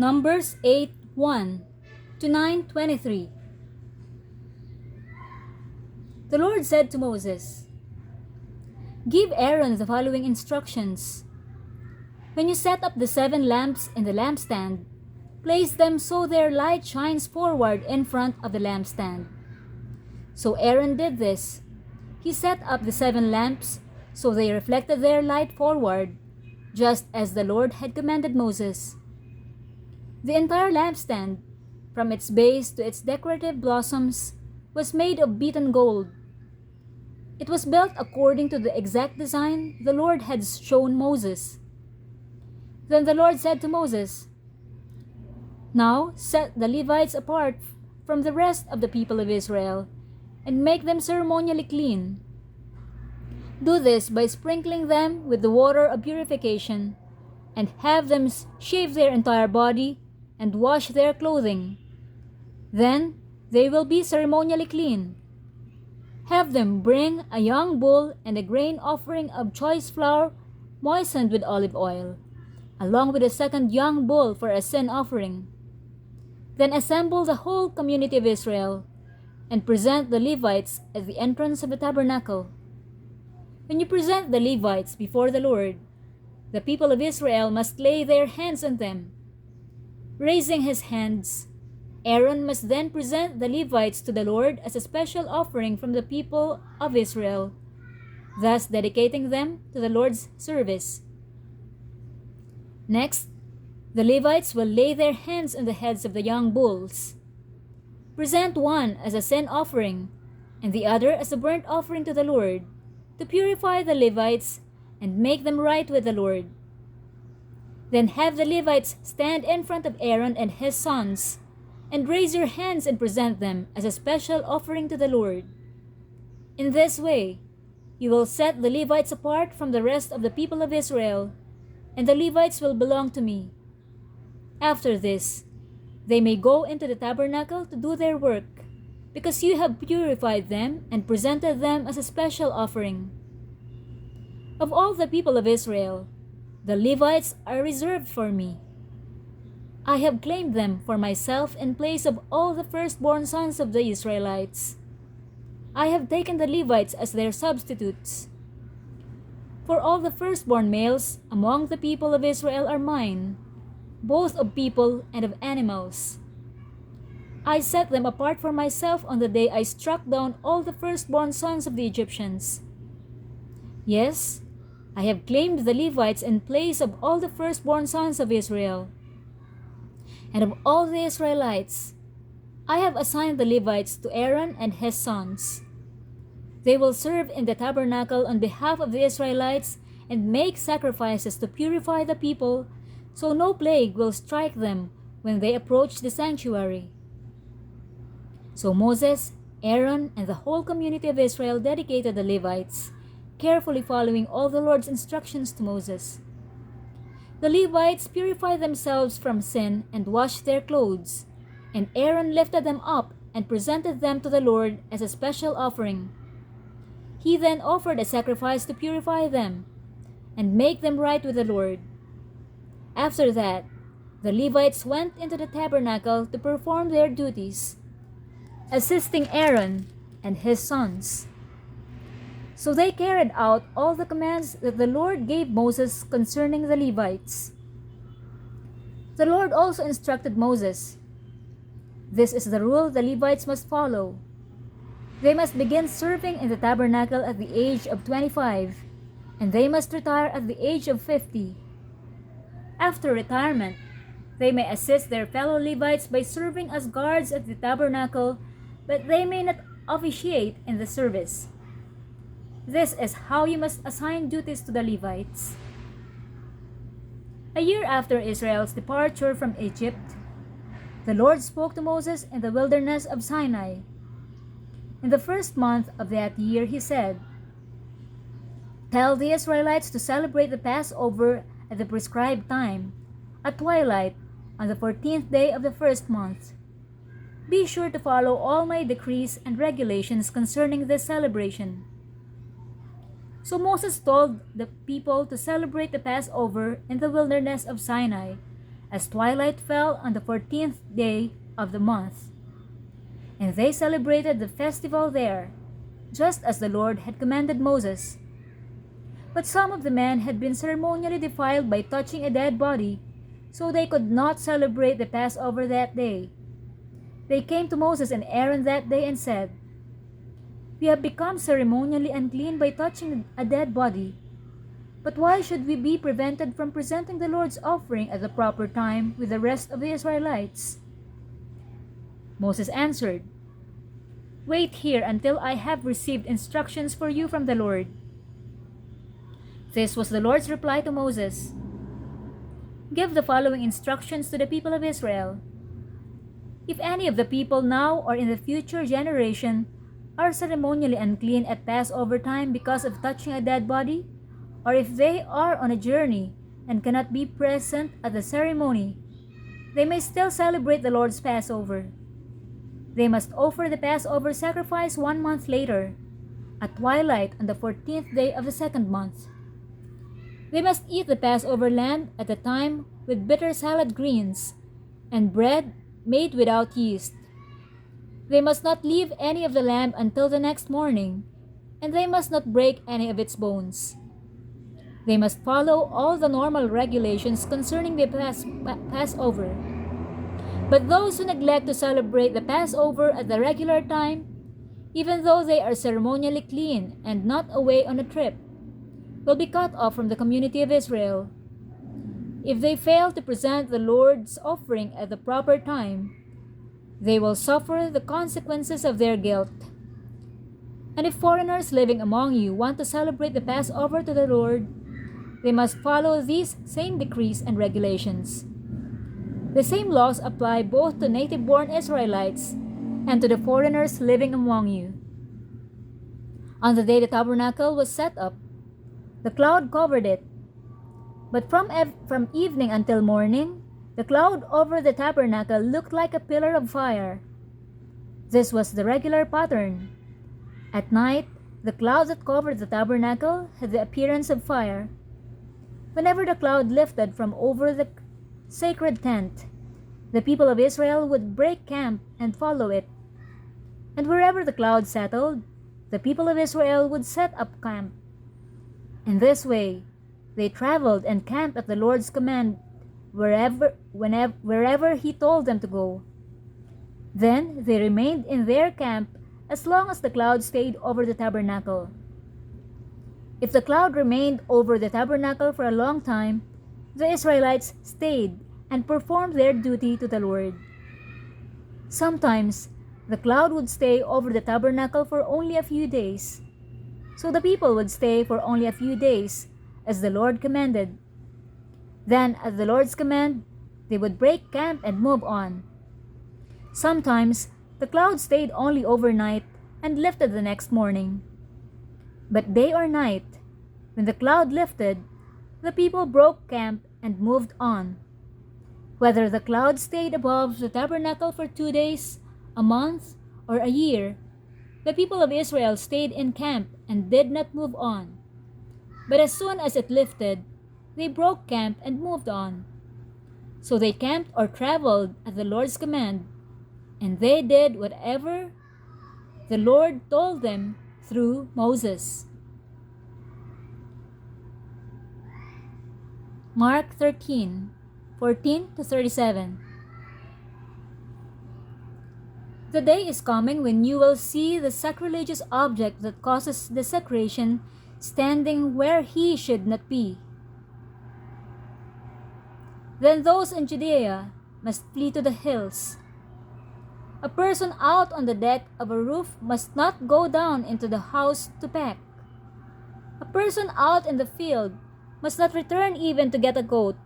Numbers 8:1 to 9:23. The Lord said to Moses, "Give Aaron the following instructions. When you set up the 7 lamps in the lampstand, place them so their light shines forward in front of the lampstand." So Aaron did this. He set up the 7 lamps so they reflected their light forward, just as the Lord had commanded Moses. The entire lampstand, from its base to its decorative blossoms, was made of beaten gold. It was built according to the exact design the Lord had shown Moses. Then the Lord said to Moses, "Now set the Levites apart from the rest of the people of Israel and make them ceremonially clean. Do this by sprinkling them with the water of purification, and have them shave their entire body and wash their clothing. Then they will be ceremonially clean. Have them bring a young bull and a grain offering of choice flour moistened with olive oil, along with a second young bull for a sin offering. Then assemble the whole community of Israel and present the Levites at the entrance of the tabernacle. When you present the Levites before the Lord, the people of Israel must lay their hands on them. Raising his hands, Aaron must then present the Levites to the Lord as a special offering from the people of Israel, thus dedicating them to the Lord's service. Next, the Levites will lay their hands on the heads of the young bulls. Present one as a sin offering and the other as a burnt offering to the Lord, to purify the Levites and make them right with the Lord. Then have the Levites stand in front of Aaron and his sons, and raise your hands and present them as a special offering to the Lord. In this way, you will set the Levites apart from the rest of the people of Israel, and the Levites will belong to me. After this, they may go into the tabernacle to do their work, because you have purified them and presented them as a special offering. Of all the people of Israel, the Levites are reserved for me. I have claimed them for myself in place of all the firstborn sons of the Israelites. I have taken the Levites as their substitutes. For all the firstborn males among the people of Israel are mine, both of people and of animals. I set them apart for myself on the day I struck down all the firstborn sons of the Egyptians. Yes, I have claimed the Levites in place of all the firstborn sons of Israel. And of all the Israelites, I have assigned the Levites to Aaron and his sons. They will serve in the tabernacle on behalf of the Israelites and make sacrifices to purify the people, so no plague will strike them when they approach the sanctuary." So Moses, Aaron, and the whole community of Israel dedicated the Levites, carefully following all the Lord's instructions to Moses. The Levites purified themselves from sin and washed their clothes, and Aaron lifted them up and presented them to the Lord as a special offering. He then offered a sacrifice to purify them and make them right with the Lord. After that, the Levites went into the tabernacle to perform their duties, assisting Aaron and his sons. So they carried out all the commands that the Lord gave Moses concerning the Levites. The Lord also instructed Moses, "This is the rule the Levites must follow. They must begin serving in the tabernacle at the age of 25, and they must retire at the age of 50. After retirement, they may assist their fellow Levites by serving as guards at the tabernacle, but they may not officiate in the service. This is how you must assign duties to the Levites." A year after Israel's departure from Egypt, the Lord spoke to Moses in the wilderness of Sinai. In the first month of that year, he said, "Tell the Israelites to celebrate the Passover at the prescribed time, at twilight, on the 14th day of the first month. Be sure to follow all my decrees and regulations concerning this celebration." So Moses told the people to celebrate the Passover in the wilderness of Sinai, as twilight fell on the 14th day of the month. And they celebrated the festival there, just as the Lord had commanded Moses. But some of the men had been ceremonially defiled by touching a dead body, so they could not celebrate the Passover that day. They came to Moses and Aaron that day and said, "We have become ceremonially unclean by touching a dead body. But why should we be prevented from presenting the Lord's offering at the proper time with the rest of the Israelites?" Moses answered, "Wait here until I have received instructions for you from the Lord." This was the Lord's reply to Moses. "Give the following instructions to the people of Israel. If any of the people now or in the future generation are ceremonially unclean at Passover time because of touching a dead body, or if they are on a journey and cannot be present at the ceremony, they may still celebrate the Lord's Passover. They must offer the Passover sacrifice 1 month later, at twilight on the 14th day of the second month. They must eat the Passover lamb at the time with bitter salad greens and bread made without yeast. They must not leave any of the lamb until the next morning, and they must not break any of its bones. They must follow all the normal regulations concerning the Passover. But those who neglect to celebrate the Passover at the regular time, even though they are ceremonially clean and not away on a trip, will be cut off from the community of Israel. If they fail to present the Lord's offering at the proper time, they will suffer the consequences of their guilt. And if foreigners living among you want to celebrate the Passover to the Lord, they must follow these same decrees and regulations. The same laws apply both to native-born Israelites and to the foreigners living among you. On the day the tabernacle was set up, the cloud covered it. But from evening until morning, the cloud over the tabernacle looked like a pillar of fire. This was the regular pattern. At night, the cloud that covered the tabernacle had the appearance of fire. Whenever the cloud lifted from over the sacred tent, the people of Israel would break camp and follow it. And wherever the cloud settled, the people of Israel would set up camp. In this way, they traveled and camped at the Lord's command wherever He told them to go. Then they remained in their camp as long as the cloud stayed over the tabernacle. If the cloud remained over the tabernacle for a long time, the Israelites stayed and performed their duty to the Lord. Sometimes, the cloud would stay over the tabernacle for only a few days. So the people would stay for only a few days, as the Lord commanded. Then, at the Lord's command, they would break camp and move on. Sometimes, the cloud stayed only overnight and lifted the next morning. But day or night, when the cloud lifted, the people broke camp and moved on. Whether the cloud stayed above the tabernacle for 2 days, a month, or a year, the people of Israel stayed in camp and did not move on. But as soon as it lifted, they broke camp and moved on. So they camped or traveled at the Lord's command, and they did whatever the Lord told them through Moses. Mark 13:14-37. The day is coming when you will see the sacrilegious object that causes desecration standing where he should not be. Then those in Judea must flee to the hills. A person out on the deck of a roof must not go down into the house to peck. A person out in the field must not return even to get a goat.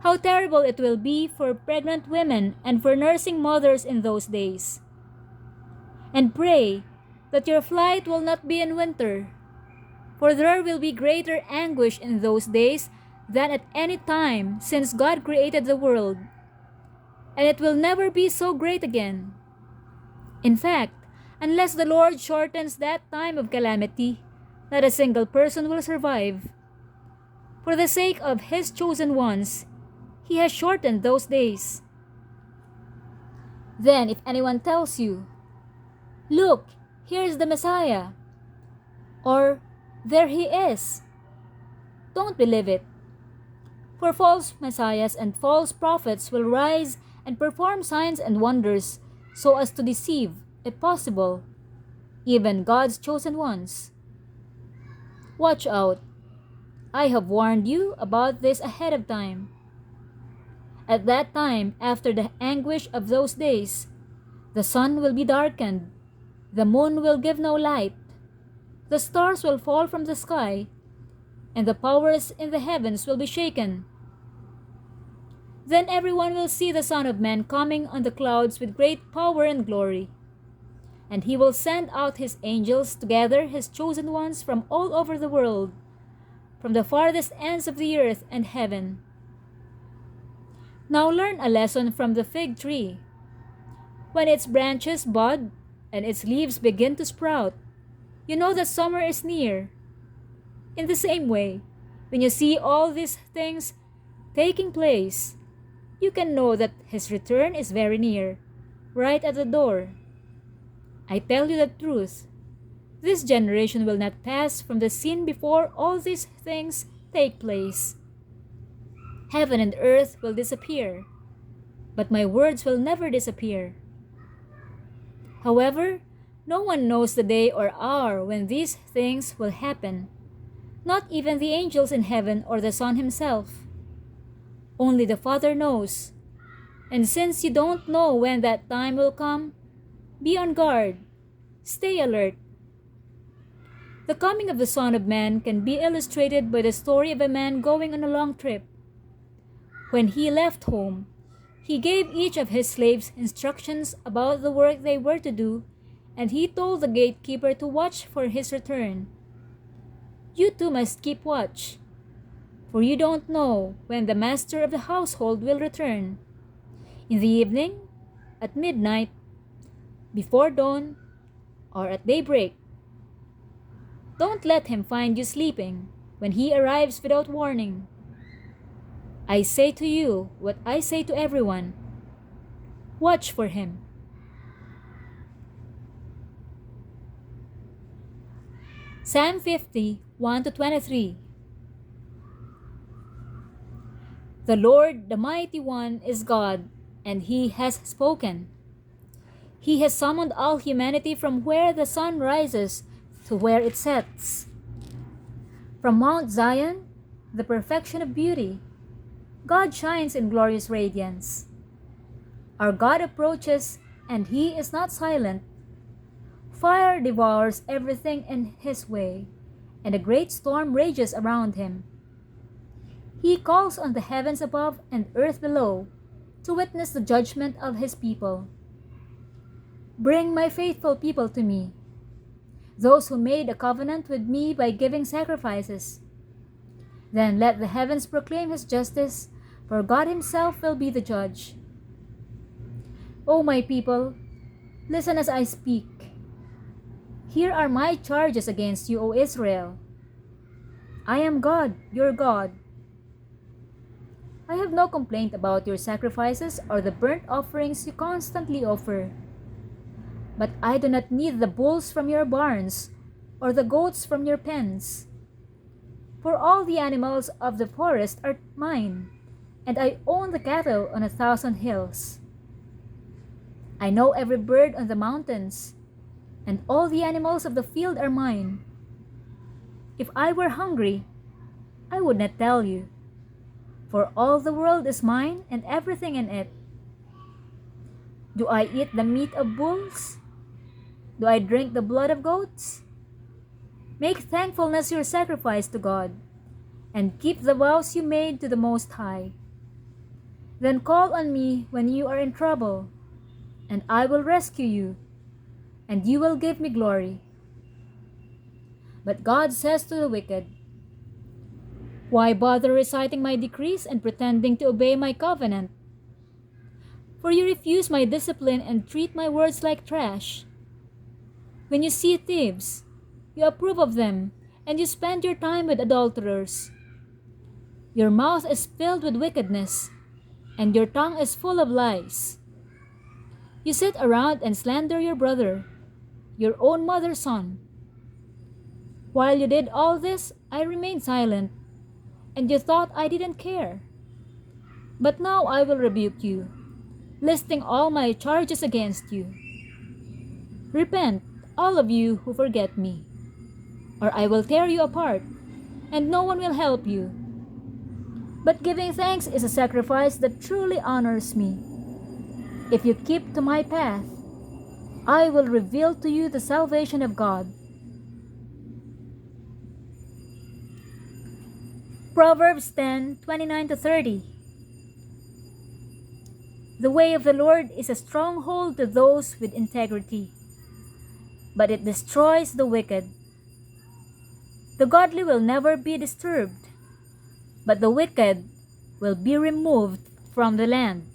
How terrible it will be for pregnant women and for nursing mothers in those days. And pray that your flight will not be in winter, for there will be greater anguish in those days than at any time since God created the world, and it will never be so great again. In fact, unless the Lord shortens that time of calamity, not a single person will survive. For the sake of His chosen ones, He has shortened those days. Then if anyone tells you, "Look, here is the Messiah," or "There he is," don't believe it. For false messiahs and false prophets will rise and perform signs and wonders so as to deceive, if possible, even God's chosen ones. Watch out. I have warned you about this ahead of time. At that time, after the anguish of those days, the sun will be darkened, the moon will give no light, the stars will fall from the sky, and the powers in the heavens will be shaken. Then everyone will see the Son of Man coming on the clouds with great power and glory. And he will send out his angels to gather his chosen ones from all over the world, from the farthest ends of the earth and heaven. Now learn a lesson from the fig tree. When its branches bud and its leaves begin to sprout, you know that summer is near. In the same way, when you see all these things taking place, you can know that his return is very near, right at the door. I tell you the truth, this generation will not pass from the scene before all these things take place. Heaven and earth will disappear, but my words will never disappear. However, no one knows the day or hour when these things will happen, not even the angels in heaven or the Son himself. Only the Father knows. And since you don't know when that time will come, be on guard. Stay alert. The coming of the Son of Man can be illustrated by the story of a man going on a long trip. When he left home, he gave each of his slaves instructions about the work they were to do, and he told the gatekeeper to watch for his return. You too must keep watch, for you don't know when the master of the household will return. In the evening, at midnight, before dawn, or at daybreak. Don't let him find you sleeping when he arrives without warning. I say to you what I say to everyone. Watch for him. Psalm 50, 1-23. The Lord, the Mighty One, is God, and He has spoken. He has summoned all humanity from where the sun rises to where it sets. From Mount Zion, the perfection of beauty, God shines in glorious radiance. Our God approaches, and He is not silent. Fire devours everything in His way, and a great storm rages around Him. He calls on the heavens above and earth below to witness the judgment of His people. Bring my faithful people to me, those who made a covenant with me by giving sacrifices. Then let the heavens proclaim His justice, for God Himself will be the judge. O my people, listen as I speak. Here are my charges against you, O Israel. I am God, your God. I have no complaint about your sacrifices or the burnt offerings you constantly offer. But I do not need the bulls from your barns or the goats from your pens. For all the animals of the forest are mine, and I own the cattle on 1,000 hills. I know every bird on the mountains, and all the animals of the field are mine. If I were hungry, I would not tell you, for all the world is mine and everything in it. Do I eat the meat of bulls? Do I drink the blood of goats? Make thankfulness your sacrifice to God, and keep the vows you made to the Most High. Then call on me when you are in trouble, and I will rescue you, and you will give me glory. But God says to the wicked, why bother reciting my decrees and pretending to obey my covenant? For you refuse my discipline and treat my words like trash. When you see thieves, you approve of them, and you spend your time with adulterers. Your mouth is filled with wickedness, and your tongue is full of lies. You sit around and slander your brother, your own mother's son. While you did all this, I remained silent, and you thought I didn't care. But now I will rebuke you, listing all my charges against you. Repent, all of you who forget me, or I will tear you apart, and no one will help you. But giving thanks is a sacrifice that truly honors me. If you keep to my path, I will reveal to you the salvation of God. Proverbs 10:29-30. The way of the Lord is a stronghold to those with integrity, but it destroys the wicked. The godly will never be disturbed, but the wicked will be removed from the land.